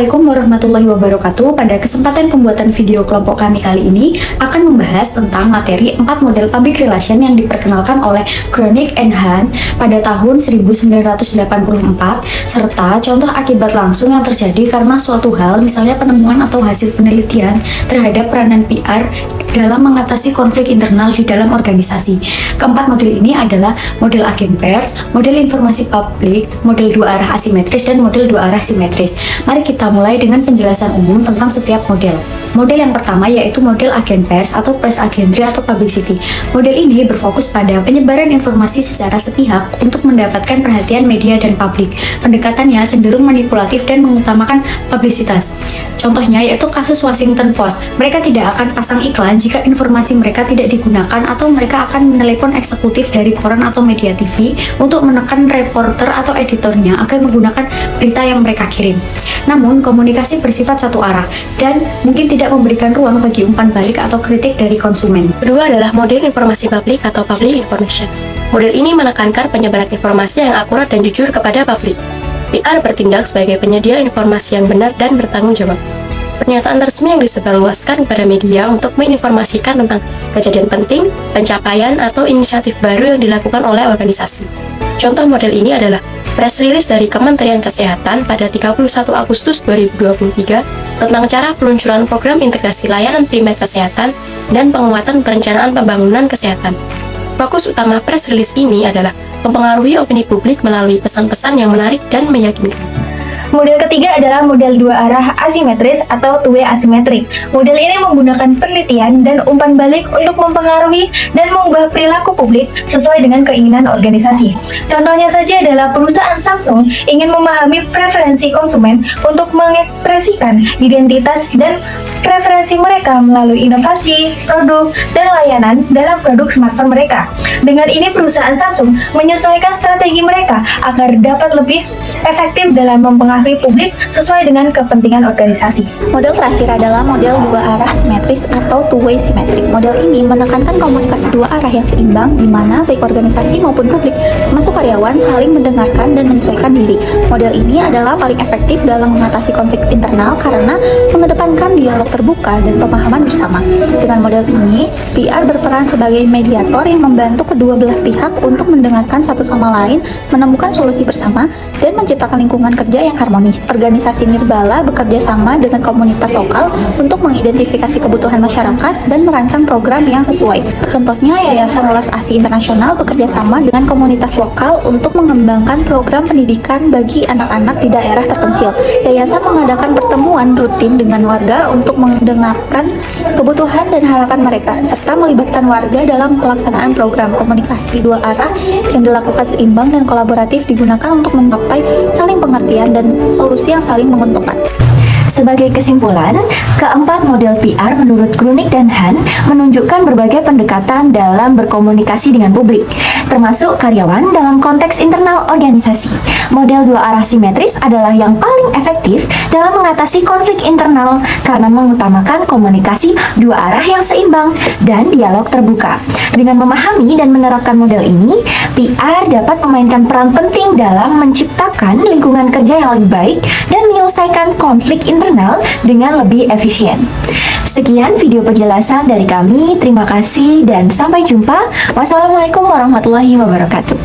Assalamualaikum warahmatullahi wabarakatuh. Pada kesempatan pembuatan video kelompok kami kali ini akan membahas tentang materi 4 model public relation yang diperkenalkan oleh Groening and Hahn pada tahun 1984 serta contoh akibat langsung yang terjadi karena suatu hal, misalnya penemuan atau hasil penelitian terhadap peranan PR dalam mengatasi konflik internal di dalam organisasi. Keempat model ini adalah model agen pers, model informasi publik, model dua arah asimetris, dan model dua arah simetris. Mari kita mulai dengan penjelasan umum tentang setiap model. Model yang pertama yaitu model agen pers atau press agency atau publicity. Model ini berfokus pada penyebaran informasi secara sepihak untuk mendapatkan perhatian media dan publik. Pendekatannya cenderung manipulatif dan mengutamakan publisitas. Contohnya yaitu kasus Washington Post. Mereka tidak akan pasang iklan jika informasi mereka tidak digunakan, atau mereka akan menelepon eksekutif dari koran atau media TV untuk menekan reporter atau editornya agar menggunakan berita yang mereka kirim. Namun, komunikasi bersifat satu arah dan mungkin tidak memberikan ruang bagi umpan balik atau kritik dari konsumen. Kedua adalah model informasi publik atau public information. Model ini menekankan penyebaran informasi yang akurat dan jujur kepada publik. PR bertindak sebagai penyedia informasi yang benar dan bertanggung jawab. Pernyataan resmi yang disebarluaskan kepada media untuk menginformasikan tentang kejadian penting, pencapaian, atau inisiatif baru yang dilakukan oleh organisasi. Contoh model ini adalah press release dari Kementerian Kesehatan pada 31 Agustus 2023 tentang cara peluncuran program integrasi layanan primer kesehatan dan penguatan perencanaan pembangunan kesehatan. Fokus utama press release ini adalah mempengaruhi opini publik melalui pesan-pesan yang menarik dan meyakinkan. Model ketiga adalah model dua arah asimetris atau two-way asymmetric. Model ini menggunakan penelitian dan umpan balik untuk mempengaruhi dan mengubah perilaku publik sesuai dengan keinginan organisasi. Contohnya saja adalah perusahaan Samsung ingin memahami preferensi konsumen untuk mengekspresikan identitas dan preferensi mereka melalui inovasi, produk, dan layanan dalam produk smartphone mereka. Dengan ini perusahaan Samsung menyesuaikan strategi mereka agar dapat lebih efektif dalam mempengaruhi publik sesuai dengan kepentingan organisasi. Model terakhir adalah model dua arah simetris atau two-way symmetric. Model ini menekankan komunikasi dua arah yang seimbang, di mana baik organisasi maupun publik, termasuk karyawan, saling mendengarkan dan menyesuaikan diri. Model ini adalah paling efektif dalam mengatasi konflik internal karena mengedepankan dialog terbuka dan pemahaman bersama. Dengan model ini, PR berperan sebagai mediator yang membantu kedua belah pihak untuk mendengarkan satu sama lain, menemukan solusi bersama, dan menciptakan lingkungan kerja yang harmonis. Organisasi Nirbala bekerja sama dengan komunitas lokal untuk mengidentifikasi kebutuhan masyarakat dan merancang program yang sesuai. Contohnya, Yayasan Welas Asi Internasional bekerja sama dengan komunitas lokal untuk mengembangkan program pendidikan bagi anak-anak di daerah terpencil. Yayasan mengadakan pertemuan rutin dengan warga untuk mendengarkan kebutuhan dan harapan mereka, serta melibatkan warga dalam pelaksanaan program. Komunikasi dua arah yang dilakukan seimbang dan kolaboratif digunakan untuk mencapai saling pengertian dan solusi yang saling menguntungkan. Sebagai kesimpulan, keempat model PR menurut Groening dan Hahn menunjukkan berbagai pendekatan dalam berkomunikasi dengan publik, termasuk karyawan dalam konteks internal organisasi. Model dua arah simetris adalah yang paling efektif dalam mengatasi konflik internal karena mengutamakan komunikasi dua arah yang seimbang dan dialog terbuka. Dengan memahami dan menerapkan model ini, PR dapat memainkan peran penting dalam menciptakan lingkungan kerja yang lebih baik dan menyelesaikan konflik internal dengan lebih efisien. Sekian video penjelasan dari kami. Terima kasih dan sampai jumpa. Wassalamualaikum warahmatullahi wabarakatuh.